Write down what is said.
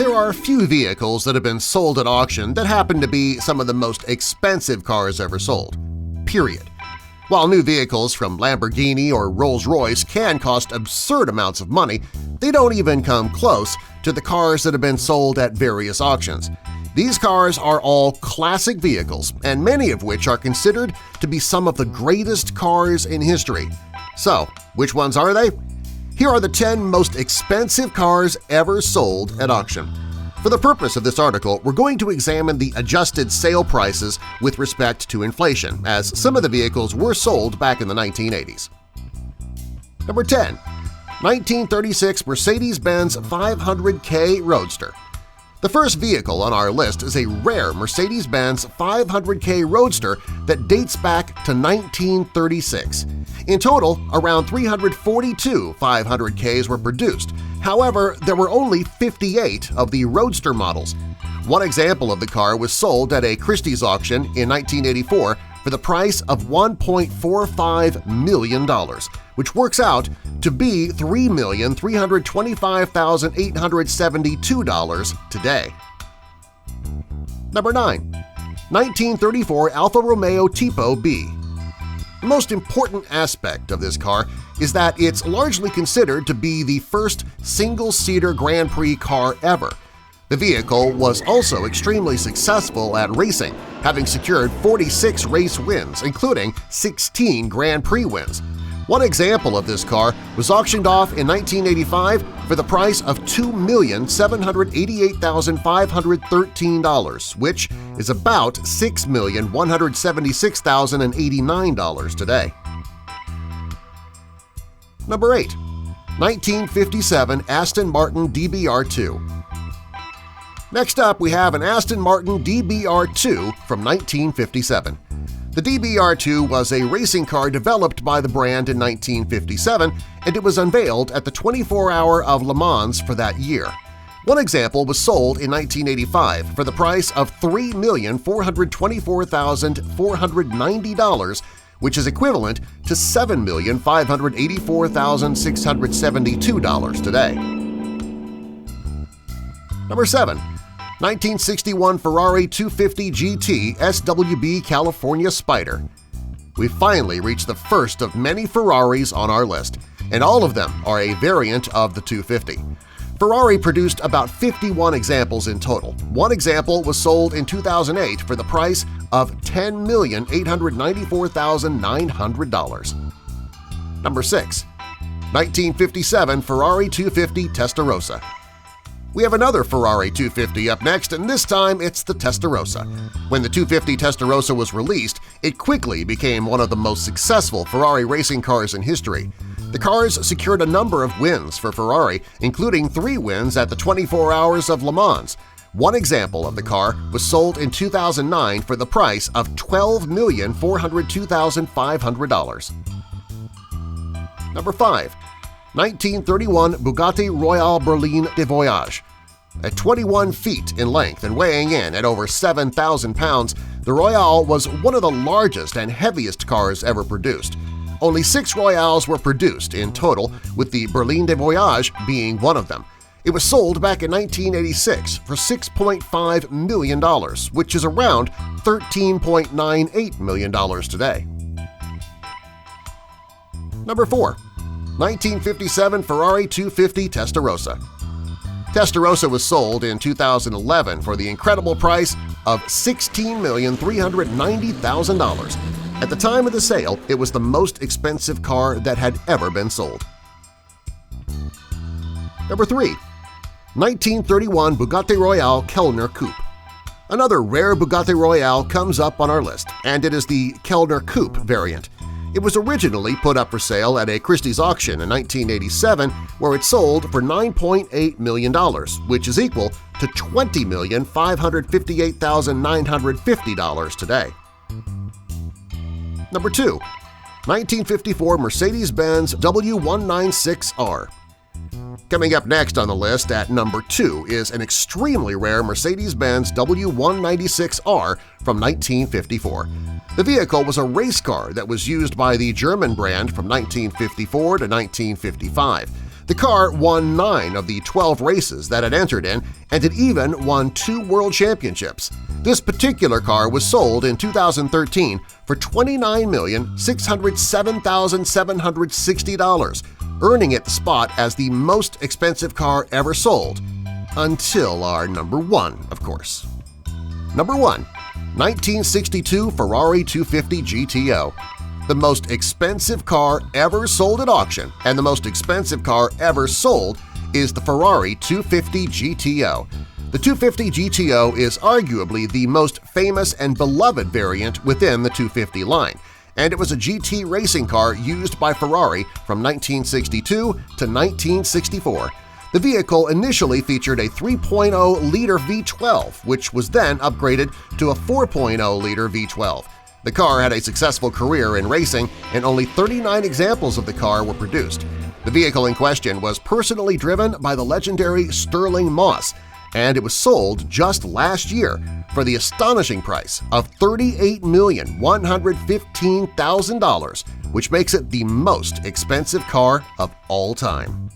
There are few vehicles that have been sold at auction that happen to be some of the most expensive cars ever sold. Period. While new vehicles from Lamborghini or Rolls-Royce can cost absurd amounts of money, they don't even come close to the cars that have been sold at various auctions. These cars are all classic vehicles, and many of which are considered to be some of the greatest cars in history. So, which ones are they? Here are the 10 most expensive cars ever sold at auction. For the purpose of this article, we're going to examine the adjusted sale prices with respect to inflation, as some of the vehicles were sold back in the 1980s. Number 10. 1936 Mercedes-Benz 500K Roadster. The first vehicle on our list is a rare Mercedes-Benz 500K Roadster that dates back to 1936. In total, around 342 500Ks were produced. However, there were only 58 of the Roadster models. One example of the car was sold at a Christie's auction in 1984 for the price of $1.45 million, which works out to be $3,325,872 today. Number 9. 1934 Alfa Romeo Tipo B. The most important aspect of this car is that it's largely considered to be the first single-seater Grand Prix car ever. The vehicle was also extremely successful at racing, having secured 46 race wins, including 16 Grand Prix wins. One example of this car was auctioned off in 1985 for the price of $2,788,513, which is about $6,176,089 today. Number 8. 1957 Aston Martin DBR2. Next up, we have an Aston Martin DBR2 from 1957. The DBR2 was a racing car developed by the brand in 1957, and it was unveiled at the 24-Hour of Le Mans for that year. One example was sold in 1985 for the price of $3,424,490, which is equivalent to $7,584,672 today. Number 7. 1961 Ferrari 250 GT SWB California Spyder. We finally reached the first of many Ferraris on our list, and all of them are a variant of the 250. Ferrari produced about 51 examples in total. One example was sold in 2008 for the price of $10,894,900. Number 6. 1957 Ferrari 250 Testarossa. We have another Ferrari 250 up next, and this time it's the Testarossa. When the 250 Testarossa was released, it quickly became one of the most successful Ferrari racing cars in history. The cars secured a number of wins for Ferrari, including 3 wins at the 24 Hours of Le Mans. One example of the car was sold in 2009 for the price of $12,402,500. Number 5. 1931 Bugatti Royale Berline de Voyage. At 21 feet in length and weighing in at over 7,000 pounds, the Royale was one of the largest and heaviest cars ever produced. Only 6 Royales were produced in total, with the Berline de Voyage being one of them. It was sold back in 1986 for $6.5 million, which is around $13.98 million today. Number 4. 1957 Ferrari 250 Testarossa. Testarossa was sold in 2011 for the incredible price of $16,390,000. At the time of the sale, it was the most expensive car that had ever been sold. Number 3. 1931 Bugatti Royale Kellner Coupe. Another rare Bugatti Royale comes up on our list, and it is the Kellner Coupe variant. It was originally put up for sale at a Christie's auction in 1987 where it sold for $9.8 million, which is equal to $20,558,950 today. Number 2. 1954 Mercedes-Benz W196R. Coming up next on the list at number 2 is an extremely rare Mercedes-Benz W196R from 1954. The vehicle was a race car that was used by the German brand from 1954 to 1955. The car won 9 of the 12 races that it entered in, and it even won 2 world championships. This particular car was sold in 2013 for $29,607,760, earning it the spot as the most expensive car ever sold, until our number 1, of course. Number 1. 1962 Ferrari 250 GTO. The most expensive car ever sold at auction and the most expensive car ever sold is the Ferrari 250 GTO. The 250 GTO is arguably the most famous and beloved variant within the 250 line, and it was a GT racing car used by Ferrari from 1962 to 1964. The vehicle initially featured a 3.0-liter V12, which was then upgraded to a 4.0-liter V12. The car had a successful career in racing, and only 39 examples of the car were produced. The vehicle in question was personally driven by the legendary Stirling Moss, and it was sold just last year for the astonishing price of $38,115,000, which makes it the most expensive car of all time.